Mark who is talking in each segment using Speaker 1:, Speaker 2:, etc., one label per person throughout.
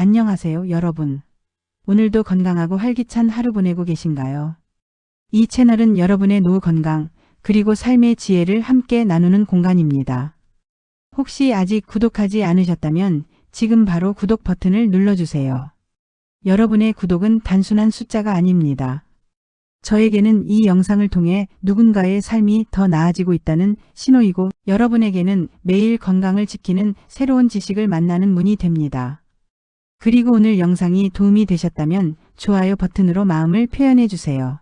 Speaker 1: 안녕하세요, 여러분. 오늘도 건강하고 활기찬 하루 보내고 계신가요? 이 채널은 여러분의 노후 건강, 그리고 삶의 지혜를 함께 나누는 공간입니다. 혹시 아직 구독하지 않으셨다면 지금 바로 구독 버튼을 눌러주세요. 여러분의 구독은 단순한 숫자가 아닙니다. 저에게는 이 영상을 통해 누군가의 삶이 더 나아지고 있다는 신호이고, 여러분에게는 매일 건강을 지키는 새로운 지식을 만나는 문이 됩니다. 그리고 오늘 영상이 도움이 되셨다면 좋아요 버튼으로 마음을 표현해 주세요.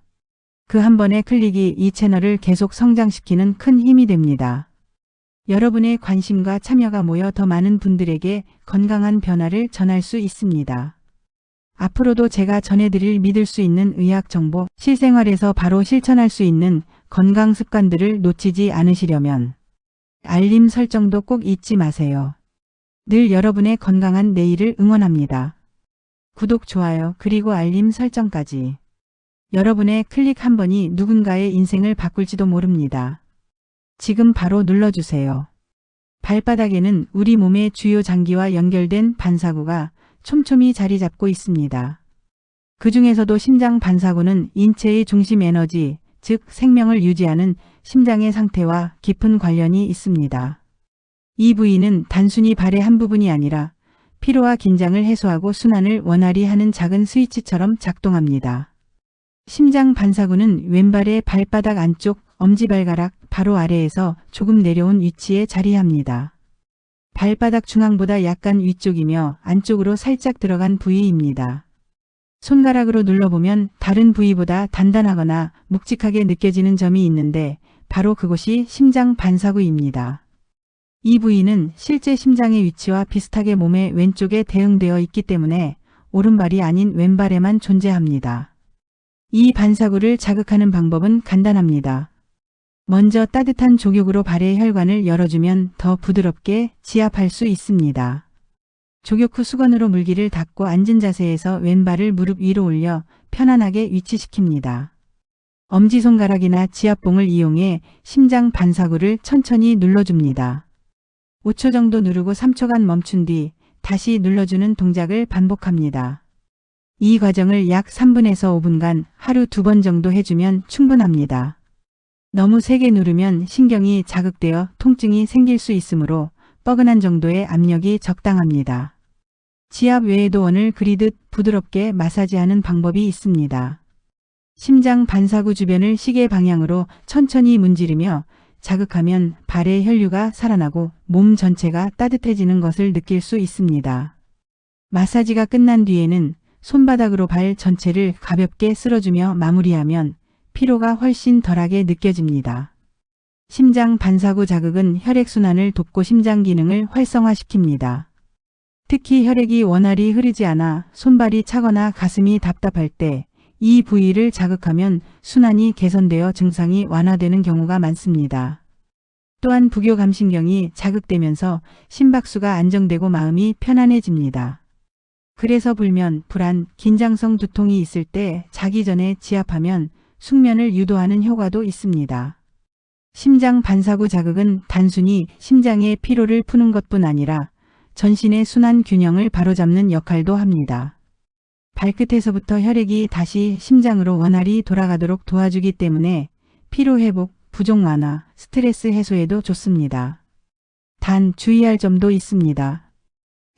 Speaker 1: 그 한 번의 클릭이 이 채널을 계속 성장시키는 큰 힘이 됩니다. 여러분의 관심과 참여가 모여 더 많은 분들에게 건강한 변화를 전할 수 있습니다. 앞으로도 제가 전해드릴 믿을 수 있는 의학 정보, 실생활에서 바로 실천할 수 있는 건강 습관들을 놓치지 않으시려면 알림 설정도 꼭 잊지 마세요. 늘 여러분의 건강한 내일을 응원합니다. 구독, 좋아요, 그리고 알림 설정까지. 여러분의 클릭 한 번이 누군가의 인생을 바꿀지도 모릅니다. 지금 바로 눌러주세요. 발바닥에는 우리 몸의 주요 장기와 연결된 반사구가 촘촘히 자리 잡고 있습니다. 그 중에서도 심장 반사구는 인체의 중심 에너지, 즉 생명을 유지하는 심장의 상태와 깊은 관련이 있습니다. 이 부위는 단순히 발의 한 부분이 아니라 피로와 긴장을 해소하고 순환을 원활히 하는 작은 스위치처럼 작동합니다. 심장 반사구는 왼발의 발바닥 안쪽 엄지발가락 바로 아래에서 조금 내려온 위치에 자리합니다. 발바닥 중앙보다 약간 위쪽이며 안쪽으로 살짝 들어간 부위입니다. 손가락으로 눌러보면 다른 부위보다 단단하거나 묵직하게 느껴지는 점이 있는데 바로 그곳이 심장 반사구입니다. 이 부위는 실제 심장의 위치와 비슷하게 몸의 왼쪽에 대응되어 있기 때문에 오른발이 아닌 왼발에만 존재합니다. 이 반사구를 자극하는 방법은 간단합니다. 먼저 따뜻한 족욕으로 발의 혈관을 열어주면 더 부드럽게 지압할 수 있습니다. 족욕 후 수건으로 물기를 닦고 앉은 자세에서 왼발을 무릎 위로 올려 편안하게 위치시킵니다. 엄지손가락이나 지압봉을 이용해 심장 반사구를 천천히 눌러줍니다. 5초 정도 누르고 3초간 멈춘 뒤 다시 눌러주는 동작을 반복합니다. 이 과정을 약 3분에서 5분간 하루 2번 정도 해주면 충분합니다. 너무 세게 누르면 신경이 자극되어 통증이 생길 수 있으므로 뻐근한 정도의 압력이 적당합니다. 지압 외에도 원을 그리듯 부드럽게 마사지하는 방법이 있습니다. 심장 반사구 주변을 시계 방향으로 천천히 문지르며 자극하면 발의 혈류가 살아나고 몸 전체가 따뜻해지는 것을 느낄 수 있습니다. 마사지가 끝난 뒤에는 손바닥으로 발 전체를 가볍게 쓸어주며 마무리하면 피로가 훨씬 덜하게 느껴집니다. 심장 반사구 자극은 혈액순환을 돕고 심장 기능을 활성화시킵니다. 특히 혈액이 원활히 흐르지 않아 손발이 차거나 가슴이 답답할 때 이 부위를 자극하면 순환이 개선되어 증상이 완화되는 경우가 많습니다. 또한 부교감신경이 자극되면서 심박수가 안정되고 마음이 편안해집니다. 그래서 불면, 불안, 긴장성 두통이 있을 때 자기 전에 지압하면 숙면을 유도하는 효과도 있습니다. 심장 반사구 자극은 단순히 심장의 피로를 푸는 것뿐 아니라 전신의 순환 균형을 바로잡는 역할도 합니다. 발끝에서부터 혈액이 다시 심장으로 원활히 돌아가도록 도와주기 때문에 피로 회복, 부종 완화, 스트레스 해소에도 좋습니다. 단 주의할 점도 있습니다.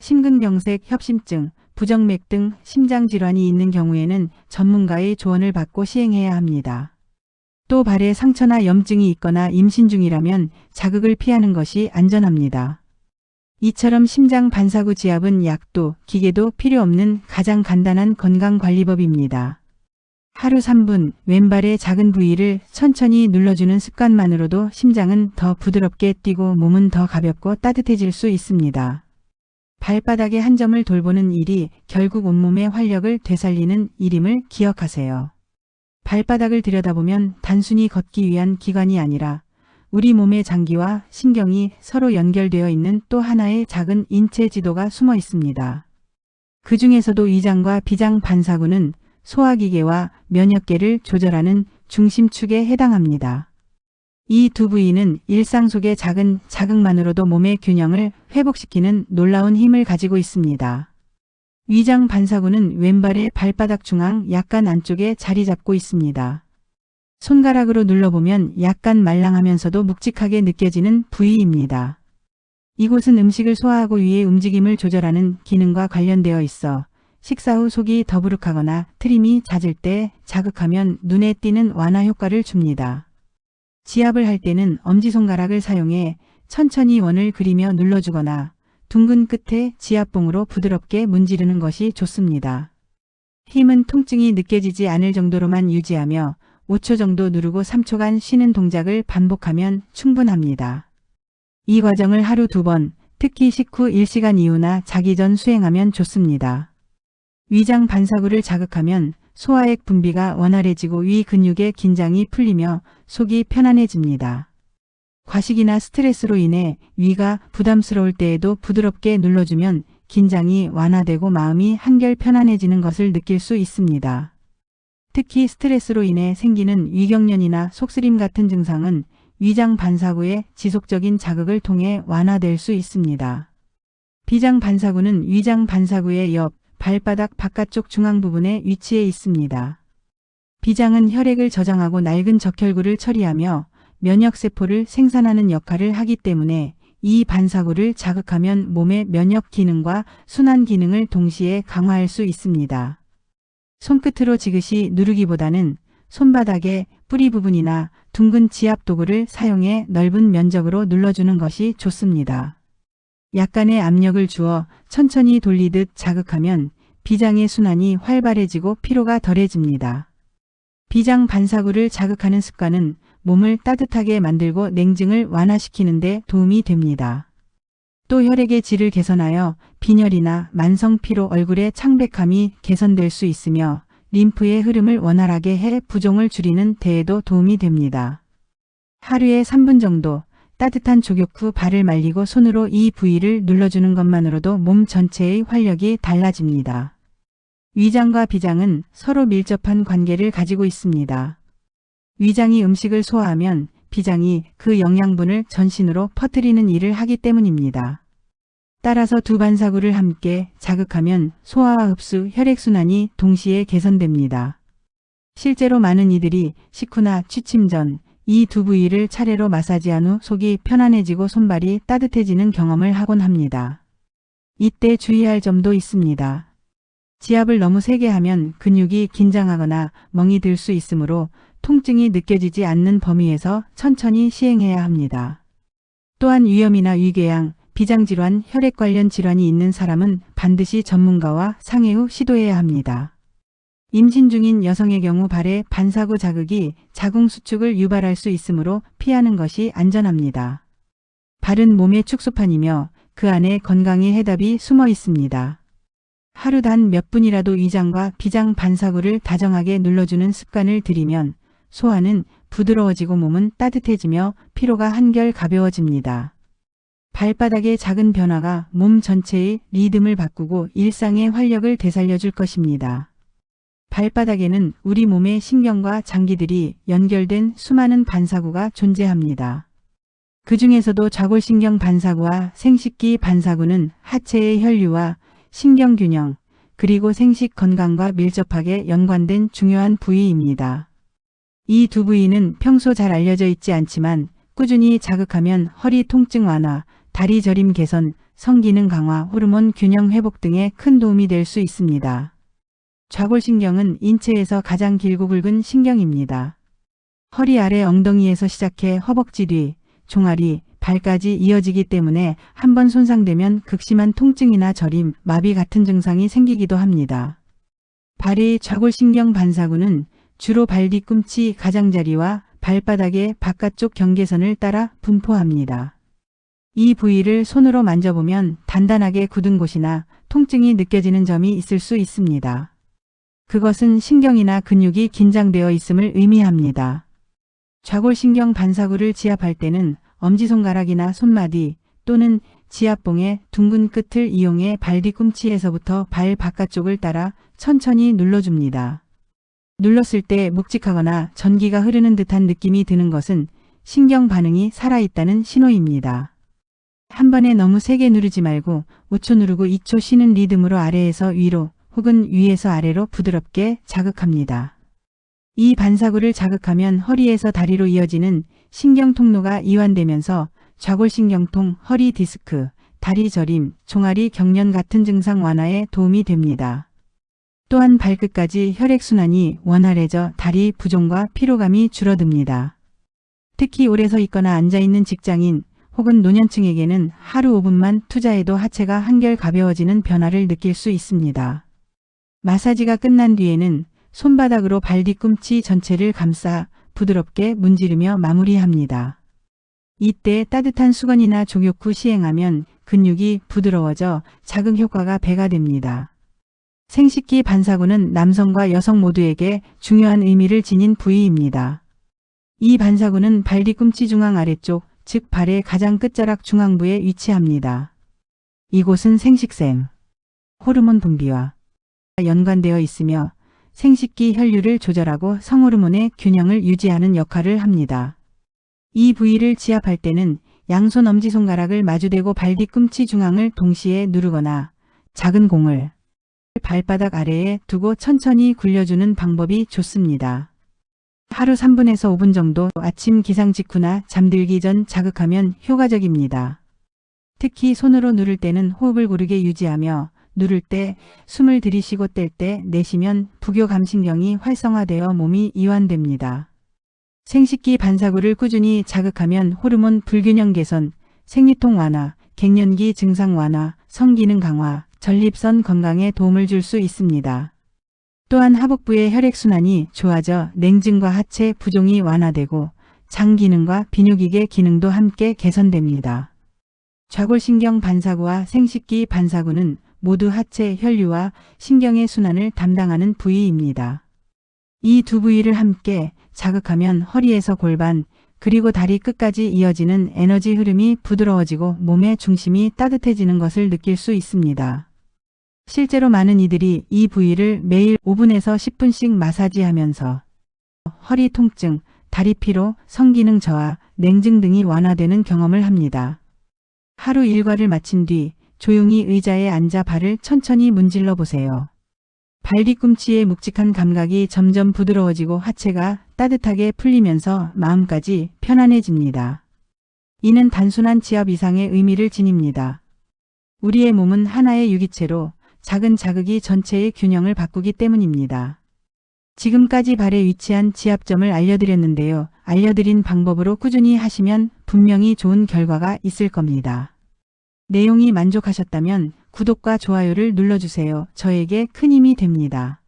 Speaker 1: 심근경색, 협심증, 부정맥 등 심장질환이 있는 경우에는 전문가의 조언을 받고 시행해야 합니다. 또 발에 상처나 염증이 있거나 임신 중이라면 자극을 피하는 것이 안전합니다. 이처럼 심장 반사구 지압은 약도, 기계도 필요 없는 가장 간단한 건강관리법입니다. 하루 3분 왼발의 작은 부위를 천천히 눌러주는 습관만으로도 심장은 더 부드럽게 뛰고 몸은 더 가볍고 따뜻해질 수 있습니다. 발바닥의 한 점을 돌보는 일이 결국 온몸의 활력을 되살리는 일임을 기억하세요. 발바닥을 들여다보면 단순히 걷기 위한 기관이 아니라 우리 몸의 장기와 신경이 서로 연결되어 있는 또 하나의 작은 인체 지도가 숨어 있습니다. 그 중에서도 위장과 비장 반사구는 소화기계와 면역계를 조절하는 중심축에 해당합니다. 이 두 부위는 일상 속의 작은 자극만으로도 몸의 균형을 회복시키는 놀라운 힘을 가지고 있습니다. 위장 반사구는 왼발의 발바닥 중앙 약간 안쪽에 자리 잡고 있습니다. 손가락으로 눌러보면 약간 말랑하면서도 묵직하게 느껴지는 부위입니다. 이곳은 음식을 소화하고 위의 움직임을 조절하는 기능과 관련되어 있어 식사 후 속이 더부룩하거나 트림이 잦을 때 자극하면 눈에 띄는 완화 효과를 줍니다. 지압을 할 때는 엄지손가락을 사용해 천천히 원을 그리며 눌러주거나 둥근 끝에 지압봉으로 부드럽게 문지르는 것이 좋습니다. 힘은 통증이 느껴지지 않을 정도로만 유지하며 5초 정도 누르고 3초간 쉬는 동작을 반복하면 충분합니다. 이 과정을 하루 2번, 특히 식후 1시간 이후나 자기 전 수행하면 좋습니다. 위장 반사구를 자극하면 소화액 분비가 원활해지고 위 근육의 긴장이 풀리며 속이 편안해집니다. 과식이나 스트레스로 인해 위가 부담스러울 때에도 부드럽게 눌러주면 긴장이 완화되고 마음이 한결 편안해지는 것을 느낄 수 있습니다. 특히 스트레스로 인해 생기는 위경련이나 속쓰림 같은 증상은 위장 반사구의 지속적인 자극을 통해 완화될 수 있습니다. 비장 반사구는 위장 반사구의 옆 발바닥 바깥쪽 중앙 부분에 위치해 있습니다. 비장은 혈액을 저장하고 낡은 적혈구를 처리하며 면역세포를 생산하는 역할을 하기 때문에 이 반사구를 자극하면 몸의 면역 기능과 순환 기능을 동시에 강화할 수 있습니다. 손끝으로 지그시 누르기보다는 손바닥의 뿌리 부분이나 둥근 지압 도구를 사용해 넓은 면적으로 눌러주는 것이 좋습니다. 약간의 압력을 주어 천천히 돌리듯 자극하면 비장의 순환이 활발해지고 피로가 덜해집니다. 비장 반사구를 자극하는 습관은 몸을 따뜻하게 만들고 냉증을 완화시키는 데 도움이 됩니다. 또 혈액의 질을 개선하여 빈혈이나 만성 피로, 얼굴의 창백함이 개선될 수 있으며 림프의 흐름을 원활하게 해 부종을 줄이는 데에도 도움이 됩니다. 하루에 3분 정도 따뜻한 족욕 후 발을 말리고 손으로 이 부위를 눌러주는 것만으로도 몸 전체의 활력이 달라집니다. 위장과 비장은 서로 밀접한 관계를 가지고 있습니다. 위장이 음식을 소화하면 비장이 그 영양분을 전신으로 퍼뜨리는 일을 하기 때문입니다. 따라서 두 반사구를 함께 자극하면 소화와 흡수, 혈액순환이 동시에 개선됩니다. 실제로 많은 이들이 식후나 취침 전 이 두 부위를 차례로 마사지한 후 속이 편안해지고 손발이 따뜻해지는 경험을 하곤 합니다. 이때 주의할 점도 있습니다. 지압을 너무 세게 하면 근육이 긴장하거나 멍이 들 수 있으므로 통증이 느껴지지 않는 범위에서 천천히 시행해야 합니다. 또한 위염이나 위궤양, 비장질환, 혈액 관련 질환이 있는 사람은 반드시 전문가와 상의 후 시도해야 합니다. 임신 중인 여성의 경우 발의 반사구 자극이 자궁 수축을 유발할 수 있으므로 피하는 것이 안전합니다. 발은 몸의 축소판이며 그 안에 건강의 해답이 숨어 있습니다. 하루 단 몇 분이라도 위장과 비장 반사구를 다정하게 눌러주는 습관을 들이면 소화는 부드러워지고 몸은 따뜻해지며 피로가 한결 가벼워집니다. 발바닥의 작은 변화가 몸 전체의 리듬을 바꾸고 일상의 활력을 되살려줄 것입니다. 발바닥에는 우리 몸의 신경과 장기들이 연결된 수많은 반사구가 존재합니다. 그 중에서도 좌골신경 반사구와 생식기 반사구는 하체의 혈류와 신경균형, 그리고 생식 건강과 밀접하게 연관된 중요한 부위입니다. 이 두 부위는 평소 잘 알려져 있지 않지만 꾸준히 자극하면 허리 통증 완화, 다리 저림 개선, 성기능 강화, 호르몬 균형 회복 등에 큰 도움이 될 수 있습니다. 좌골신경은 인체에서 가장 길고 굵은 신경입니다. 허리 아래 엉덩이에서 시작해 허벅지 뒤, 종아리, 발까지 이어지기 때문에 한번 손상되면 극심한 통증이나 저림, 마비 같은 증상이 생기기도 합니다. 발의 좌골신경 반사구는 주로 발 뒤꿈치 가장자리와 발바닥의 바깥쪽 경계선을 따라 분포합니다. 이 부위를 손으로 만져보면 단단하게 굳은 곳이나 통증이 느껴지는 점이 있을 수 있습니다. 그것은 신경이나 근육이 긴장되어 있음을 의미합니다. 좌골신경 반사구를 지압할 때는 엄지손가락이나 손마디 또는 지압봉의 둥근 끝을 이용해 발 뒤꿈치에서부터 발 바깥쪽을 따라 천천히 눌러줍니다. 눌렀을 때 묵직하거나 전기가 흐르는 듯한 느낌이 드는 것은 신경 반응이 살아있다는 신호입니다. 한 번에 너무 세게 누르지 말고 5초 누르고 2초 쉬는 리듬으로 아래에서 위로 혹은 위에서 아래로 부드럽게 자극합니다. 이 반사구를 자극하면 허리에서 다리로 이어지는 신경 통로가 이완되면서 좌골신경통, 허리 디스크, 다리 저림, 종아리 경련 같은 증상 완화에 도움이 됩니다. 또한 발끝까지 혈액순환이 원활해져 다리 부종과 피로감이 줄어듭니다. 특히 오래 서 있거나 앉아있는 직장인 혹은 노년층에게는 하루 5분만 투자해도 하체가 한결 가벼워지는 변화를 느낄 수 있습니다. 마사지가 끝난 뒤에는 손바닥으로 발 뒤꿈치 전체를 감싸 부드럽게 문지르며 마무리합니다. 이때 따뜻한 수건이나 족욕 후 시행하면 근육이 부드러워져 자극 효과가 배가 됩니다. 생식기 반사구는 남성과 여성 모두에게 중요한 의미를 지닌 부위입니다. 이 반사구는 발 뒤꿈치 중앙 아래쪽, 즉 발의 가장 끝자락 중앙부에 위치합니다. 이곳은 생식샘, 호르몬 분비와 연관되어 있으며 생식기 혈류를 조절하고 성호르몬의 균형을 유지하는 역할을 합니다. 이 부위를 지압할 때는 양손 엄지손가락을 마주대고 발 뒤꿈치 중앙을 동시에 누르거나 작은 공을 발바닥 아래에 두고 천천히 굴려주는 방법이 좋습니다. 하루 3분에서 5분 정도 아침 기상 직후나 잠들기 전 자극하면 효과적입니다. 특히 손으로 누를 때는 호흡을 고르게 유지하며 누를 때 숨을 들이쉬고 뗄 때 내쉬면 부교감신경이 활성화되어 몸이 이완됩니다. 생식기 반사구를 꾸준히 자극하면 호르몬 불균형 개선, 생리통 완화, 갱년기 증상 완화, 성기능 강화, 전립선 건강에 도움을 줄 수 있습니다. 또한 하복부의 혈액순환이 좋아져 냉증과 하체 부종이 완화되고 장 기능과 비뇨기계 기능도 함께 개선됩니다. 좌골신경 반사구와 생식기 반사구는 모두 하체 혈류와 신경의 순환을 담당하는 부위입니다. 이 두 부위를 함께 자극하면 허리에서 골반 그리고 다리 끝까지 이어지는 에너지 흐름이 부드러워지고 몸의 중심이 따뜻해지는 것을 느낄 수 있습니다. 실제로 많은 이들이 이 부위를 매일 5분에서 10분씩 마사지하면서 허리 통증, 다리 피로, 성기능 저하, 냉증 등이 완화되는 경험을 합니다. 하루 일과를 마친 뒤 조용히 의자에 앉아 발을 천천히 문질러 보세요. 발 뒤꿈치의 묵직한 감각이 점점 부드러워지고 하체가 따뜻하게 풀리면서 마음까지 편안해집니다. 이는 단순한 지압 이상의 의미를 지닙니다. 우리의 몸은 하나의 유기체로 작은 자극이 전체의 균형을 바꾸기 때문입니다. 지금까지 발에 위치한 지압점을 알려드렸는데요. 알려드린 방법으로 꾸준히 하시면 분명히 좋은 결과가 있을 겁니다. 내용이 만족하셨다면 구독과 좋아요를 눌러주세요. 저에게 큰 힘이 됩니다.